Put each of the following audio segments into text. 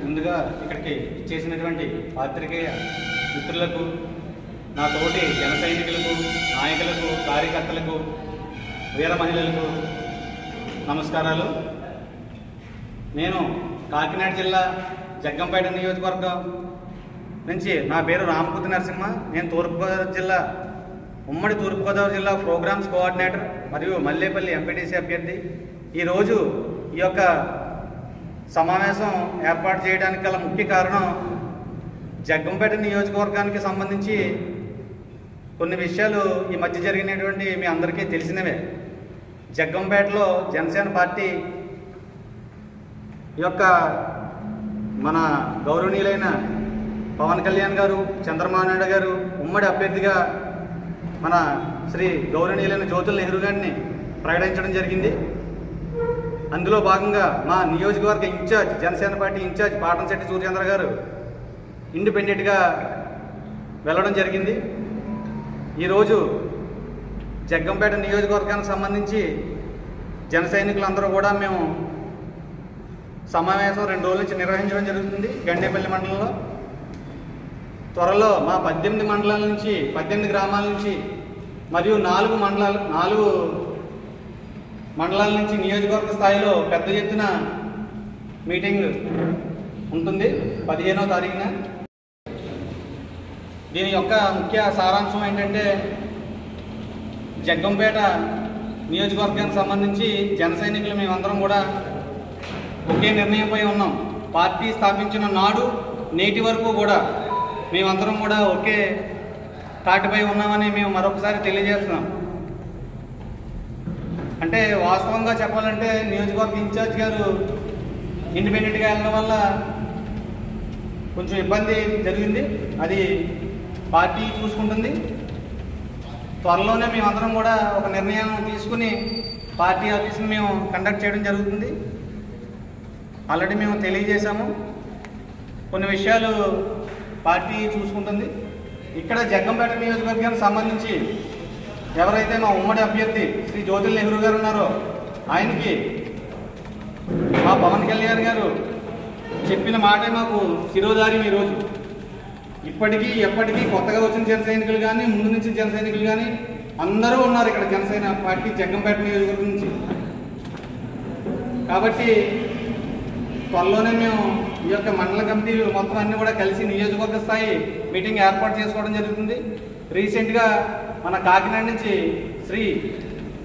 ముందుగా ఇక్కడికి చేసినటువంటి పాత్రికేయ మిత్రులకు, నా తోటి జన సైనికులకు, నాయకులకు, కార్యకర్తలకు, వీర మహిళలకు నమస్కారాలు. నేను కాకినాడ జిల్లా జగ్గంపేట నియోజకవర్గం నుంచి నా పేరు రామకుతి నరసింహ. నేను ఉమ్మడి తూర్పుగోదావరి జిల్లా ప్రోగ్రామ్స్ కోఆర్డినేటర్ మరియు మల్లేపల్లి ఎంపీటీసీ అభ్యర్థి. ఈరోజు ఈ యొక్క సమావేశం ఏర్పాటు చేయడానికి గల ముఖ్య కారణం, జగ్గంపేట నియోజకవర్గానికి సంబంధించి కొన్ని విషయాలు ఈ మధ్య జరిగినటువంటి మీ అందరికీ తెలిసినవే. జగ్గంపేటలో జనసేన పార్టీ యొక్క మన గౌరవనీయులైన పవన్ కళ్యాణ్ గారు, చంద్రబాబు నాయుడు గారు ఉమ్మడి అభ్యర్థిగా మన శ్రీ గౌరవనీయులైన జ్యోతుల నెహ్రూ గారిని ప్రకటించడం జరిగింది. అందులో భాగంగా మా నియోజకవర్గ incharge, Janasena party incharge Patamsetti Suryendra గారు ఇండిపెండెంట్గా వెళ్ళడం జరిగింది. ఈరోజు జగ్గంపేట నియోజకవర్గానికి సంబంధించి జన సైనికులందరూ కూడా మేము సమావేశం 2 రోజుల నుంచి నిర్వహించడం జరుగుతుంది గండేపల్లి మండలంలో. త్వరలో మా 18 మండలాల నుంచి, 18 గ్రామాల నుంచి మరియు 4 మండలాల నుంచి నియోజకవర్గ స్థాయిలో పెద్ద ఎత్తున మీటింగ్ ఉంటుంది 15వ తారీఖున. దీని యొక్క ముఖ్య సారాంశం ఏంటంటే, జగ్గంపేట నియోజకవర్గానికి సంబంధించి జన సైనికులు మేమందరం కూడా ఒకే నిర్ణయంపై ఉన్నాం. పార్టీ స్థాపించిన నాడు నేటి వరకు కూడా మేమందరం కూడా ఒకే తాటిపై ఉన్నామని మేము మరొకసారి తెలియజేస్తున్నాం. అంటే వాస్తవంగా చెప్పాలంటే నియోజకవర్గ ఇన్ఛార్జ్ గారు ఇండిపెండెంట్గా వెళ్ళడం వల్ల కొంచెం ఇబ్బంది జరిగింది. అది పార్టీ చూసుకుంటుంది. త్వరలోనే మేమందరం కూడా ఒక నిర్ణయం తీసుకుని పార్టీ ఆఫీస్ని మేము కండక్ట్ చేయడం జరుగుతుంది. ఆల్రెడీ మేము తెలియజేశాము. కొన్ని విషయాలు పార్టీ చూసుకుంటుంది. ఇక్కడ జగ్గంపేట నియోజకవర్గానికి సంబంధించి ఎవరైతే మా ఉమ్మడి అభ్యర్థి శ్రీ జ్యోతుల నెహ్రూ గారు ఉన్నారో, ఆయనకి మా పవన్ కళ్యాణ్ గారు చెప్పిన మాటే మాకు శిరోధార్యం. ఈరోజు ఇప్పటికీ ఎప్పటికీ కొత్తగా వచ్చిన జన సైనికులు కానీ, ముందు నుంచి జన సైనికులు కానీ అందరూ ఉన్నారు ఇక్కడ జనసేన పార్టీ జగ్గంపేట నియోజకవర్గం నుంచి. కాబట్టి త్వరలోనే మేము ఈ యొక్క మండల కమిటీలు మొత్తం అన్నీ కూడా కలిసి నియోజకవర్గ స్థాయి మీటింగ్ ఏర్పాటు చేసుకోవడం జరుగుతుంది. రీసెంట్గా మన కాకినాడ నుంచి శ్రీ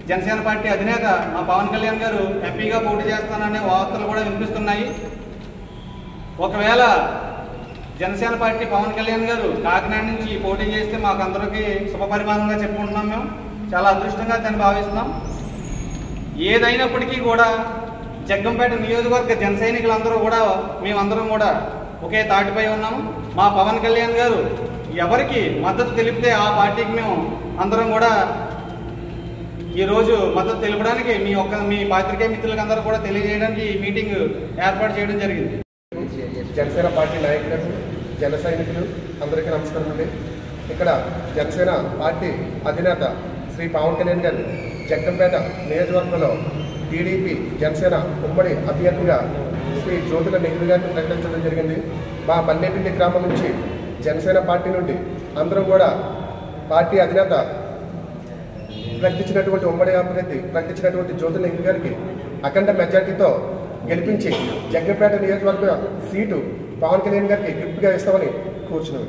జనసేన పార్టీ అధినేత మా పవన్ కళ్యాణ్ గారు ఎంపీగా పోటీ చేస్తాననే వార్తలు కూడా వినిపిస్తున్నాయి. ఒకవేళ జనసేన పార్టీ పవన్ కళ్యాణ్ గారు కాకినాడ నుంచి పోటీ చేస్తే మాకు అందరికీ శుభపరిమాణంగా చెప్పుకుంటున్నాం. మేము చాలా అదృష్టంగా దాన్ని భావిస్తున్నాం. ఏదైనప్పటికీ కూడా జగ్గంపేట నియోజకవర్గ జన సైనికులందరూ కూడా మేమందరం కూడా ఒకే తాటిపై ఉన్నాము. మా పవన్ కళ్యాణ్ గారు ఎవరికి మద్దతు తెలిపితే ఆ పార్టీకి మేము అందరం కూడా ఈరోజు మద్దతు తెలపడానికి మీ పాత్రికేయ మిత్రులకు అందరూ కూడా తెలియజేయడానికి ఈ మీటింగ్ ఏర్పాటు చేయడం జరిగింది. జనసేన పార్టీ నాయకులకు, జన సైనికులు అందరికీ నమస్కారం అండి. ఇక్కడ జనసేన పార్టీ అధినేత శ్రీ పవన్ కళ్యాణ్ గారు జగ్గంపేట నియోజకవర్గంలో టీడీపీ జనసేన ఉమ్మడి అభ్యర్థిగా శ్రీ జ్యోతుల నెహ్రూ గారిని ప్రకటించడం జరిగింది. మా మల్లేపల్లి గ్రామం నుంచి జనసేన పార్టీ నుండి అందరం కూడా పార్టీ అధినేత ప్రకటించినటువంటి ఉమ్మడి అభ్యర్థి ప్రకటించినటువంటి జ్యోతుల నెహ్రూ గారికి అఖండ మెజార్టీతో గెలిపించి జగ్గంపేట నియోజకవర్గ సీటు పవన్ కళ్యాణ్ గారికి గిఫ్ట్గా ఇస్తామని కూర్చున్నాం.